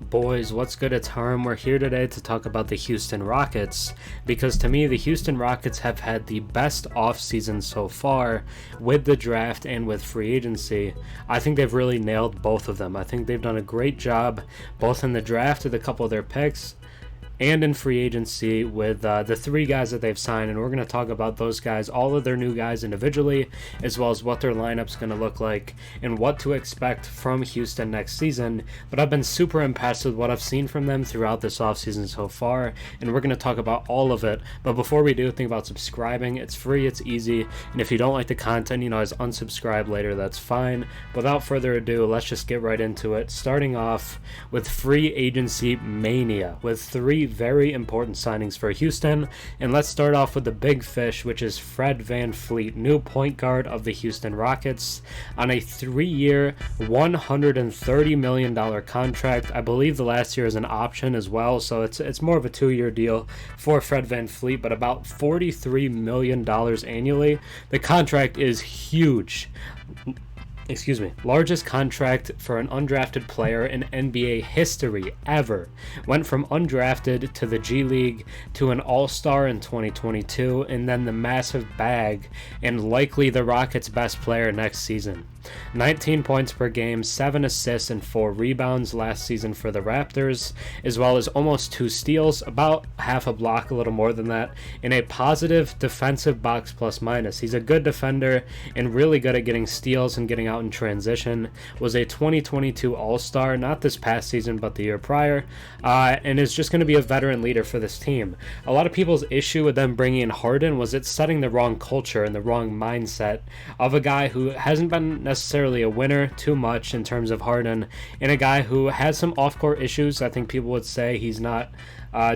up, boys? What's good? It's Harm. We're here today to talk about the Houston Rockets because to me, the Houston Rockets have had the best offseason so far with the draft and with free agency. I think they've really nailed both of them. I think they've done a great job both in the draft with a couple of their picks and in free agency with the three guys that they've signed, and we're going to talk about those guys, all of their new guys individually, as well as what their lineup's going to look like and what to expect from Houston next season. But I've been super impressed with what I've seen from them throughout this offseason so far, and we're going to talk about all of it. But before we do, think about subscribing. It's free, it's easy, and if you don't like the content, just unsubscribe later, that's fine. Without further ado, let's just get right into it, starting off with free agency mania, with three very important signings for Houston. And let's start off with the big fish, which is Fred VanVleet, new point guard of the Houston Rockets, on a 3-year, $130 million contract. I believe the last year is an option as well, so it's more of a 2-year deal for Fred VanVleet, but about $43 million annually. The contract is huge. Largest contract for an undrafted player in NBA history ever. Went from undrafted to the G League to an All-Star in 2022, and then the massive bag and likely the Rockets' best player next season. 19 points per game, 7 assists, and 4 rebounds last season for the Raptors, as well as almost 2 steals, about half a block, a little more than that, in a positive defensive box plus minus. He's a good defender and really good at getting steals and getting out in transition. Was a 2022 All-Star, not this past season, but the year prior, and is just going to be a veteran leader for this team. A lot of people's issue with them bringing in Harden was it's setting the wrong culture and the wrong mindset of a guy who hasn't been necessarily a winner too much in terms of Harden, and a guy who has some off-court issues. I think people would say he's not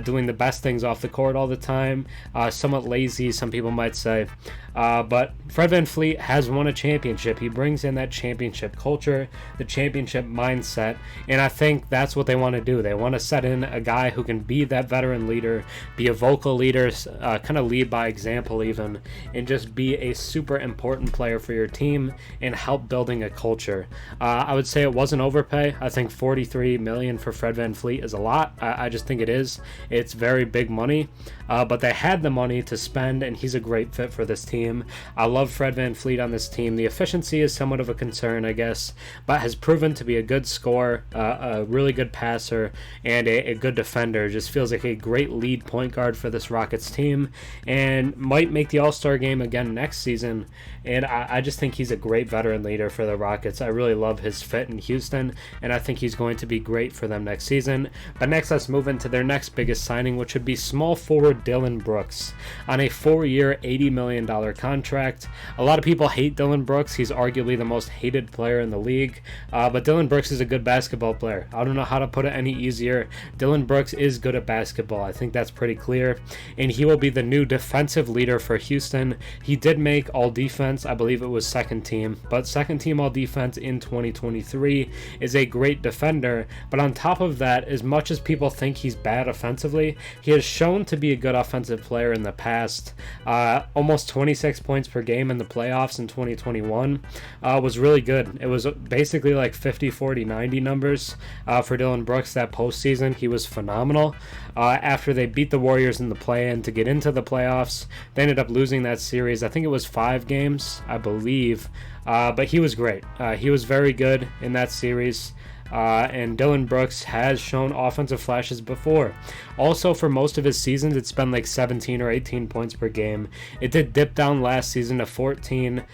doing the best things off the court all the time, somewhat lazy, some people might say, but Fred VanVleet has won a championship. He brings in that championship culture, the championship mindset, and I think that's what they want to do. They want to set in a guy who can be that veteran leader, be a vocal leader, kind of lead by example even, and just be a super important player for your team and help building a culture. I would say it wasn't overpay. I think $43 million for Fred VanVleet is a lot. I just think it is. It's very big money, but they had the money to spend, and he's a great fit for this team. I love Fred VanVleet on this team. The efficiency is somewhat of a concern, I guess, but has proven to be a good scorer, a really good passer, and a good defender. Just feels like a great lead point guard for this Rockets team, and might make the All-Star game again next season. And I just think he's a great veteran leader for the Rockets. I really love his fit in Houston, and I think he's going to be great for them next season. But next, let's move into their next biggest signing, which would be small forward Dillon Brooks on a 4-year, $80 million contract. A lot of people hate Dillon Brooks. He's arguably the most hated player in the league, but Dillon Brooks is a good basketball player. I don't know how to put it any easier. Dillon Brooks is good at basketball. I think that's pretty clear, and he will be the new defensive leader for Houston. He did make all defense. I believe it was second team, but second team all defense in 2023, is a great defender. But on top of that, as much as people think he's bad offensively, he has shown to be a good offensive player in the past. Almost 26 points per game in the playoffs in 2021 was really good. It was basically like 50, 40, 90 numbers for Dillon Brooks that postseason. He was phenomenal. After they beat the Warriors in the play-in to get into the playoffs, they ended up losing that series. I think it was 5 games, I believe, but he was great. He was very good in that series. And Dillon Brooks has shown offensive flashes before. Also, for most of his seasons, it's been like 17 or 18 points per game. It did dip down last season to 14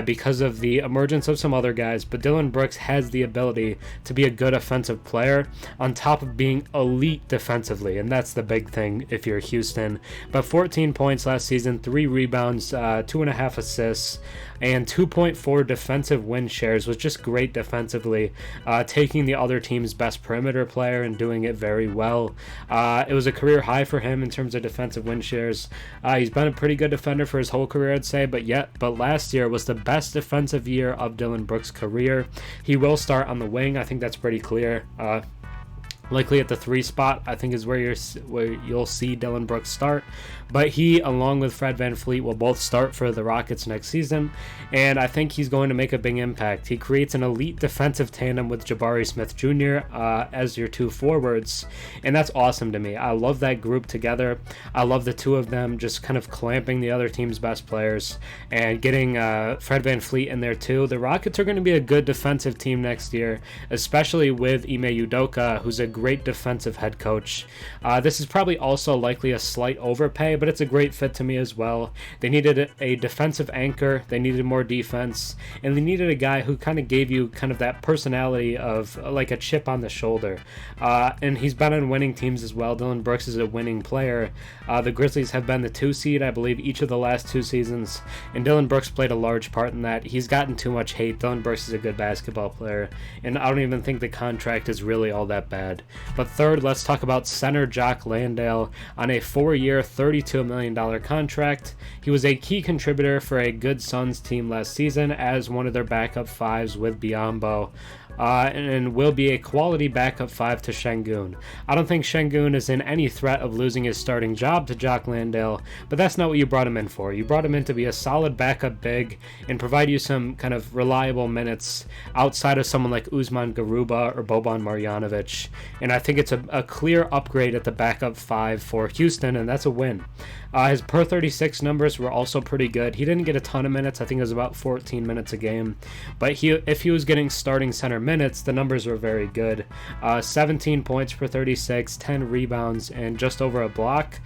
because of the emergence of some other guys, but Dillon Brooks has the ability to be a good offensive player on top of being elite defensively, and that's the big thing if you're Houston. But 14 points last season, 3 rebounds, 2.5 assists, and 2.4 defensive win shares. Was just great defensively, taking the other team's best perimeter player and doing it very well. It was a career high for him in terms of defensive win shares. He's been a pretty good defender for his whole career, I'd say, but last year was the best defensive year of Dillon Brooks' career. He will start on the wing. I think that's pretty clear. Likely at the 3 spot, I think, is where you'll see Dillon Brooks start. But he, along with Fred VanVleet, will both start for the Rockets next season, and I think he's going to make a big impact. He creates an elite defensive tandem with Jabari Smith Jr. As your 2 forwards, and that's awesome to me. I love that group together. I love the 2 of them just kind of clamping the other team's best players and getting Fred VanVleet in there too. The Rockets are going to be a good defensive team next year, especially with Ime Udoka, who's a great defensive head coach. This is probably also likely a slight overpay, but it's a great fit to me as well. They needed a defensive anchor, they needed more defense, and they needed a guy who kind of gave you kind of that personality of like a chip on the shoulder. And he's been on winning teams as well. Dillon Brooks is a winning player. The Grizzlies have been the 2 seed, I believe, each of the last 2 seasons, and Dillon Brooks played a large part in that. He's gotten too much hate. Dillon Brooks is a good basketball player, and I don't even think the contract is really all that bad. But third, let's talk about center Jock Landale on a 4-year, $32 million contract. He was a key contributor for a good Suns team last season as one of their backup 5s with Biyombo. And will be a quality backup 5 to Sengun. I don't think Sengun is in any threat of losing his starting job to Jock Landale, but that's not what you brought him in for. You brought him in to be a solid backup big and provide you some kind of reliable minutes outside of someone like Usman Garuba or Boban Marjanovic, and I think it's a clear upgrade at the backup 5 for Houston, and that's a win. His per 36 numbers were also pretty good. He didn't get a ton of minutes. I think it was about 14 minutes a game. But if he was getting starting center minutes, the numbers were very good. 17 points per 36, 10 rebounds, and just over a block.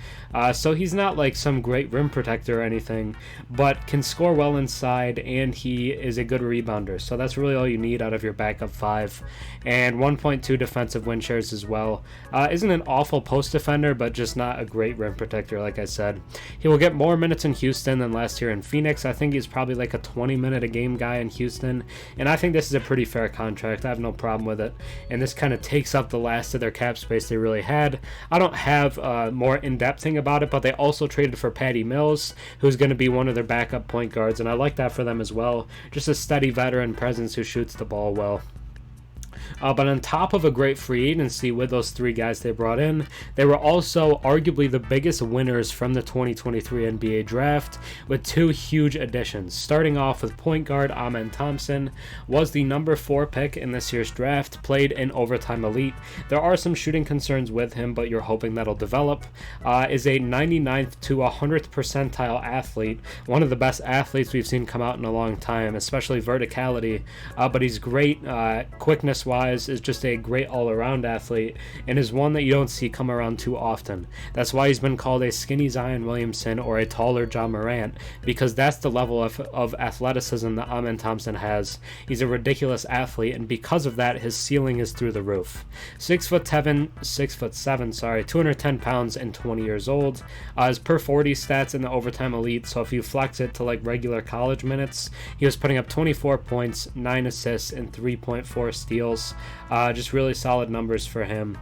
So he's not like some great rim protector or anything, but can score well inside, and he is a good rebounder. So that's really all you need out of your backup 5. And 1.2 defensive win shares as well. Isn't an awful post defender, but just not a great rim protector, like I said. He will get more minutes in Houston than last year in Phoenix. I think he's probably like a 20-minute-a-game guy in Houston, and I think this is a pretty fair contract. I have no problem with it, and this kind of takes up the last of their cap space they really had. I don't have more in-depth thing about it, but they also traded for Patty Mills, who's going to be one of their backup point guards, and I like that for them as well. Just a steady veteran presence who shoots the ball well. But on top of a great free agency with those 3 guys they brought in, they were also arguably the biggest winners from the 2023 NBA draft with 2 huge additions. Starting off with point guard Alperen Thompson, was the number 4 pick in this year's draft, played in overtime elite. There are some shooting concerns with him, but you're hoping that'll develop. Is a 99th to 100th percentile athlete, one of the best athletes we've seen come out in a long time, especially verticality, but he's great quickness-wise, is just a great all-around athlete, and is one that you don't see come around too often. That's why he's been called a skinny Zion Williamson or a taller John Morant, because that's the level of athleticism that Alperen Thompson has. He's a ridiculous athlete, and because of that, his ceiling is through the roof. 6'7", 210 pounds and 20 years old. His per 40 stats in the overtime elite, so if you flex it to like regular college minutes, he was putting up 24 points, 9 assists, and 3.4 steals. Just really solid numbers for him.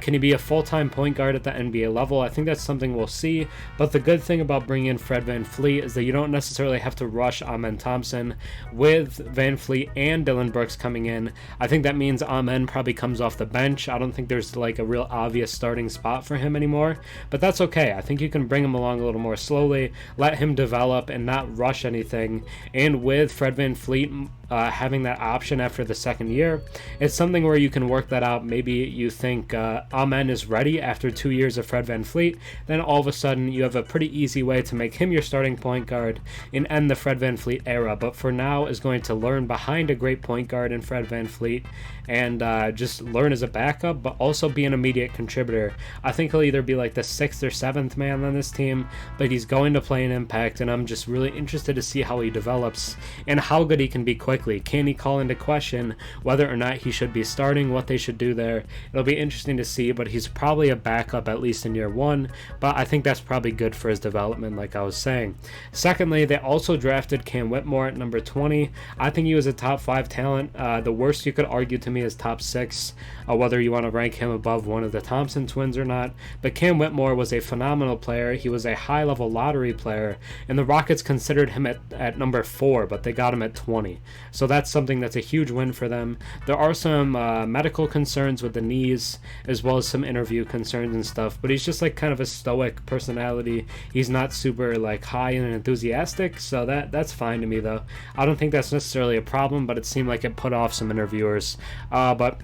Can he be a full-time point guard at the NBA level? I think that's something we'll see, but the good thing about bringing in Fred VanVleet is that you don't necessarily have to rush Alperen Thompson. With VanVleet and Dillon Brooks coming in, I think that means Alperen probably comes off the bench. I don't think there's like a real obvious starting spot for him anymore, but that's okay. I think you can bring him along a little more slowly, let him develop and not rush anything, and with Fred VanVleet having that option after the second year, it's something where you can work that out. Maybe you think Amen is ready after 2 years of Fred VanVleet, then all of a sudden you have a pretty easy way to make him your starting point guard and end the Fred VanVleet era. But for now is going to learn behind a great point guard in Fred VanVleet and just learn as a backup, but also be an immediate contributor. I think he'll either be like the 6th or 7th man on this team, but he's going to play an impact, and I'm just really interested to see how he develops and how good he can be quickly. Can he call into question whether or not he should be starting, what they should do there? It'll be interesting to see, but he's probably a backup at least in year one, but I think that's probably good for his development, like I was saying. Secondly, they also drafted Cam Whitmore at number 20. I think he was a top 5 talent. The worst you could argue to me is top 6, whether you want to rank him above one of the Thompson twins or not. But Cam Whitmore was a phenomenal player. He was a high-level lottery player, and the Rockets considered him at number 4, but they got him at 20. So that's something that's a huge win for them. There are some medical concerns with the knees, as well as some interview concerns and stuff, but he's just like kind of a stoic personality. He's not super like high and enthusiastic, so that's fine to me though. I don't think that's necessarily a problem, but it seemed like it put off some interviewers. But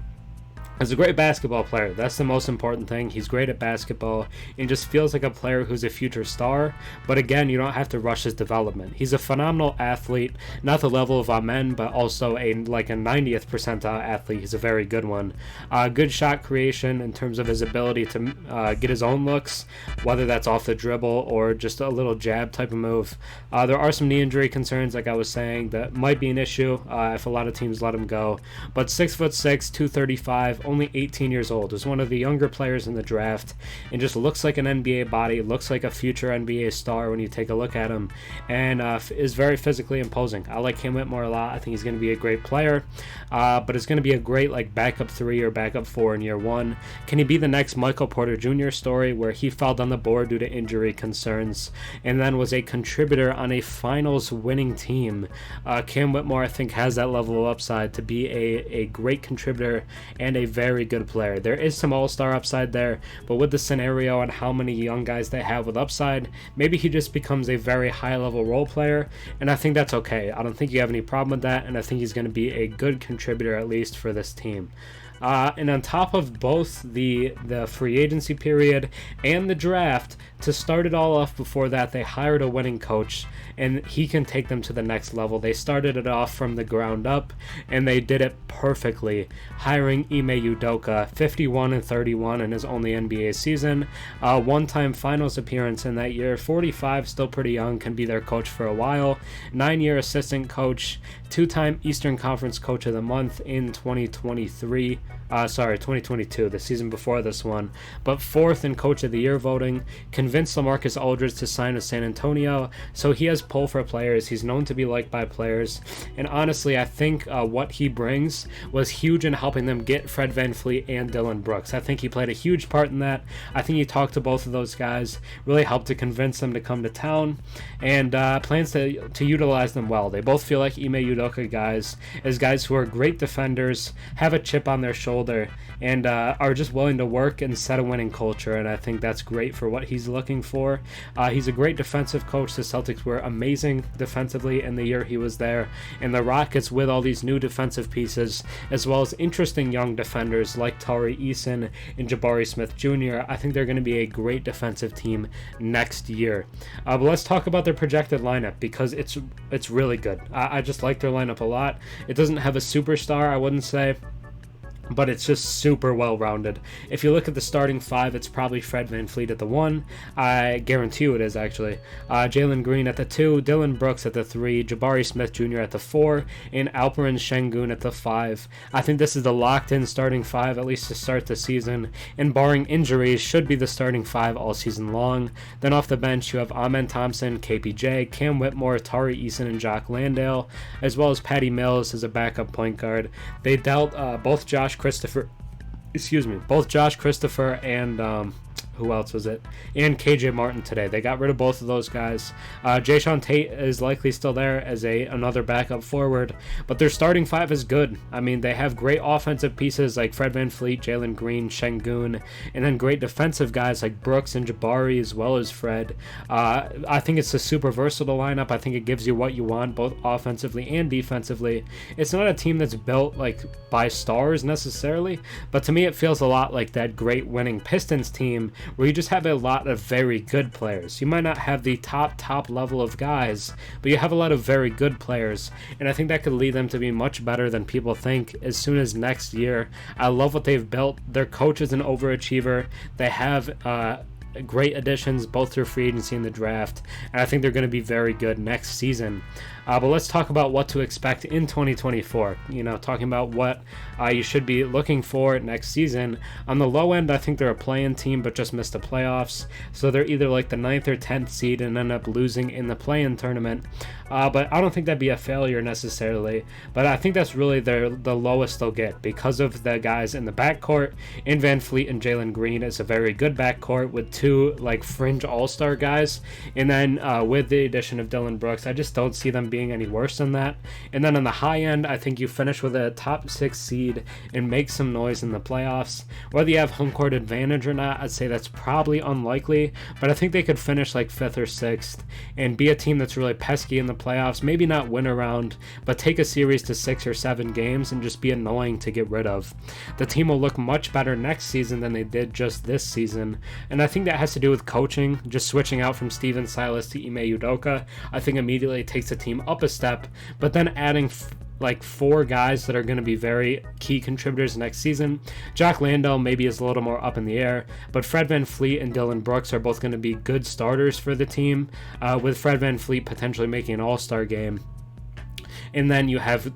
he's a great basketball player. That's the most important thing. He's great at basketball and just feels like a player who's a future star. But again, you don't have to rush his development. He's a phenomenal athlete, not the level of Amen, but also a 90th percentile athlete. He's a very good one. Good shot creation in terms of his ability to get his own looks, whether that's off the dribble or just a little jab type of move. There are some knee injury concerns, like I was saying, that might be an issue if a lot of teams let him go. But 6'6", 235, only 18 years old, is one of the younger players in the draft, and just looks like an NBA body, looks like a future NBA star when you take a look at him, and is very physically imposing. I like Cam Whitmore a lot. I think he's going to be a great player, but it's going to be a great like backup 3 or backup 4 in year 1. Can he be the next Michael Porter Jr. story, where he fell down the board due to injury concerns and then was a contributor on a finals winning team? Cam Whitmore, I think, has that level of upside to be a great contributor and a very good player. There is some all-star upside there, but with the scenario and how many young guys they have with upside, maybe he just becomes a very high-level role player, and I think that's okay. I don't think you have any problem with that, and I think he's going to be a good contributor, at least for this team. And on top of both the free agency period and the draft, to start it all off before that, they hired a winning coach, and he can take them to the next level. They started it off from the ground up, and they did it perfectly, hiring Ime Udoka, 51-31 in his only NBA season, one-time finals appearance in that year, 45, still pretty young, can be their coach for a while, 9-year assistant coach, 2-time Eastern Conference Coach of the Month in 2022, the season before this one, but 4th in Coach of the Year voting, convinced LaMarcus Aldridge to sign with San Antonio, so he has pull for players. He's known to be liked by players, and honestly, I think what he brings was huge in helping them get Fred VanVleet and Dillon Brooks. I think he played a huge part in that. I think he talked to both of those guys, really helped to convince them to come to town, and plans to utilize them well. They both feel like Ime Udoka guys who are great defenders, have a chip on their shoulder, and are just willing to work and set a winning culture, and I think that's great for what he's looking for. He's a great defensive coach. The Celtics were amazing defensively in the year he was there, and the Rockets, with all these new defensive pieces, as well as interesting young defenders like Tari Eason and Jabari Smith Jr., I think they're going to be a great defensive team next year. But let's talk about their projected lineup, because it's really good. I just like their lineup a lot. It doesn't have a superstar, I wouldn't say, but it's just super well-rounded. If you look at the starting 5, it's probably Fred VanVleet at the 1. I guarantee you it is, actually. Jalen Green at the 2, Dillon Brooks at the 3, Jabari Smith Jr. at the 4, and Alperen Sengun at the 5. I think this is the locked-in starting 5, at least to start the season, and barring injuries, should be the starting 5 all season long. Then off the bench, you have Thompson, KPJ, Cam Whitmore, Tari Eason, and Jock Landale, as well as Patty Mills as a backup point guard. They dealt both Josh Christopher and who else was it? And KJ Martin today. They got rid of both of those guys. Jayshawn Tate is likely still there as another backup forward, but their starting 5 is good. I mean, they have great offensive pieces like Fred VanVleet, Jalen Green, Sengun, and then great defensive guys like Brooks and Jabari, as well as Fred. I think it's a super versatile lineup. I think it gives you what you want, both offensively and defensively. It's not a team that's built like by stars necessarily, but to me it feels a lot like that great winning Pistons team, where you just have a lot of very good players. You might not have the top level of guys, but you have a lot of very good players, and I think that could lead them to be much better than people think as soon as next year. I love what they've built. Their coach is an overachiever. They have great additions both through free agency and the draft, and I think they're going to be very good next season. But let's talk about what to expect in 2024. Talking about what you should be looking for next season. On the low end, I think they're a play-in team but just missed the playoffs. So they're either like the 9th or 10th seed and end up losing in the play-in tournament. But I don't think that'd be a failure necessarily. But I think that's really the lowest they'll get because of the guys in the backcourt. In VanVleet and Jalen Green is a very good backcourt with 2 like fringe all-star guys. And then with the addition of Dillon Brooks, I just don't see them being any worse than that. And then on the high end, I think you finish with a top 6 seed and make some noise in the playoffs. Whether you have home court advantage or not, I'd say that's probably unlikely, but I think they could finish like 5th or 6th and be a team that's really pesky in the playoffs. Maybe not win a round, but take a series to 6 or 7 games and just be annoying to get rid of. The team will look much better next season than they did just this season, and I think that has to do with coaching. Just switching out from Steven Silas to Ime Udoka, I think immediately takes the team up a step, but then adding like 4 guys that are going to be very key contributors next season. Jock Landale maybe is a little more up in the air, but Fred VanVleet and Dillon Brooks are both going to be good starters for the team, with Fred VanVleet potentially making an all-star game. And then you have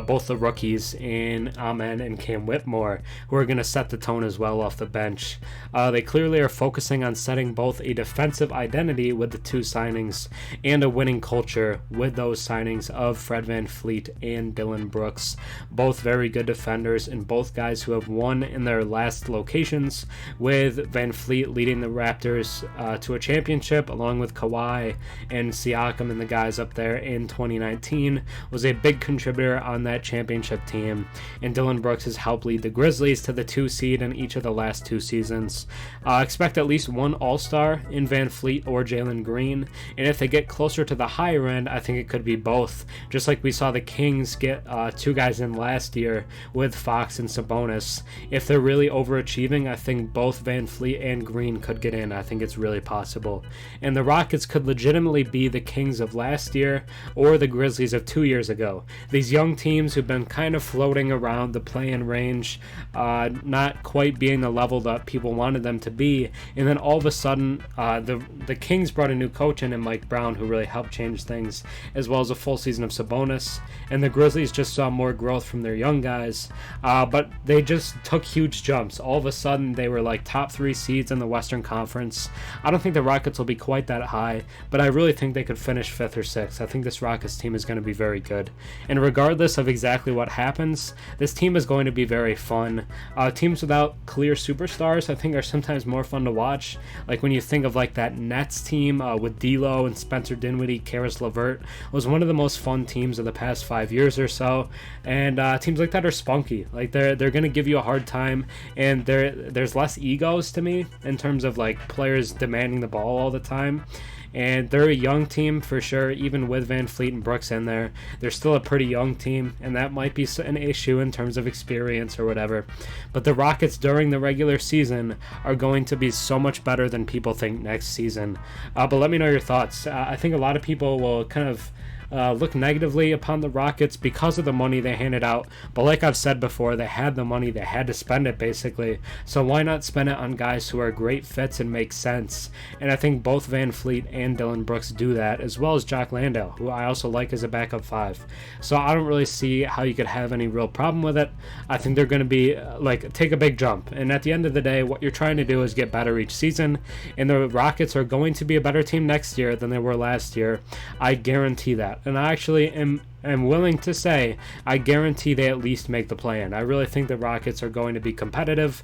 both the rookies in Amen and Cam Whitmore, who are going to set the tone as well off the bench. They clearly are focusing on setting both a defensive identity with the 2 signings and a winning culture with those signings of Fred VanVleet and Dillon Brooks. Both very good defenders and both guys who have won in their last locations, with VanVleet leading the Raptors to a championship along with Kawhi and Siakam and the guys up there in 2019. Was a big contributor on that championship team, and Dillon Brooks has helped lead the Grizzlies to the 2 seed in each of the last 2 seasons. Expect at least one All-Star in VanVleet or Jalen Green, and if they get closer to the higher end, I think it could be both, just like we saw the Kings get 2 guys in last year with Fox and Sabonis. If they're really overachieving, I think both VanVleet and Green could get in. I think it's really possible, and the Rockets could legitimately be the Kings of last year or the Grizzlies of 2 years ago. These young teams who've been kind of floating around the play-in range, not quite being the level that people wanted them to be, and then all of a sudden the Kings brought a new coach in Mike Brown, who really helped change things, as well as a full season of Sabonis, and the Grizzlies just saw more growth from their young guys, but they just took huge jumps. All of a sudden they were like top 3 seeds in the Western Conference. I don't think the Rockets will be quite that high, but I really think they could finish 5th or 6th. I think this Rockets team is going to be very good. And regardless of exactly what happens, this team is going to be very fun. Teams without clear superstars, I think, are sometimes more fun to watch. Like when you think of like that Nets team with D'Lo and Spencer Dinwiddie, Karis LeVert, was one of the most fun teams of the past 5 years or so. And teams like that are spunky. Like they're going to give you a hard time, and there's less egos to me in terms of like players demanding the ball all the time. And they're a young team for sure, even with VanVleet and Brooks in there. They're still a pretty young team, and that might be an issue in terms of experience or whatever. But the Rockets during the regular season are going to be so much better than people think next season. But let me know your thoughts. I think a lot of people will kind of look negatively upon the Rockets because of the money they handed out, but like I've said before, they had the money, they had to spend it basically, so why not spend it on guys who are great fits and make sense? And I think both VanVleet and Dillon Brooks do that, as well as Jock Landale, who I also like as a backup 5. So I don't really see how you could have any real problem with it. I think they're going to be take a big jump, and at the end of the day, what you're trying to do is get better each season, and the Rockets are going to be a better team next year than they were last year. I guarantee that. And I actually am willing to say I guarantee they at least make the play-in. I really think the Rockets are going to be competitive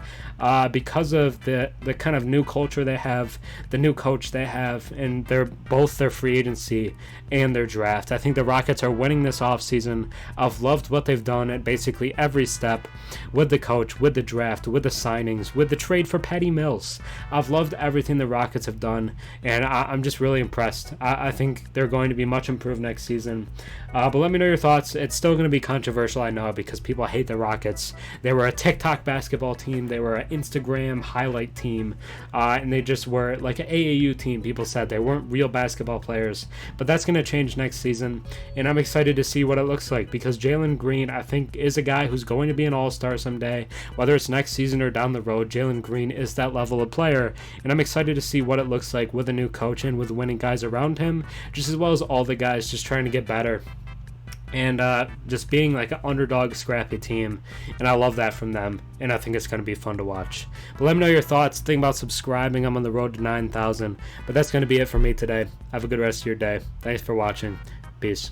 because of the kind of new culture they have, the new coach they have, and both their free agency and their draft. I think the Rockets are winning this offseason. I've loved what they've done at basically every step, with the coach, with the draft, with the signings, with the trade for Patty Mills. I've loved everything the Rockets have done, and I'm just really impressed. I think they're going to be much improved next season. But let me know your thoughts. It's still going to be controversial, I know, because people hate the Rockets. They were a TikTok basketball team. They were an Instagram highlight team. And they just were like an AAU team, people said. They weren't real basketball players. But that's going to change next season. And I'm excited to see what it looks like, because Jalen Green, I think, is a guy who's going to be an all-star someday. Whether it's next season or down the road, Jalen Green is that level of player. And I'm excited to see what it looks like with a new coach and with winning guys around him, just as well as all the guys just trying to get better. And just being like an underdog, scrappy team. And I love that from them. And I think it's going to be fun to watch. But let me know your thoughts. Think about subscribing. I'm on the road to 9,000. But that's going to be it for me today. Have a good rest of your day. Thanks for watching. Peace.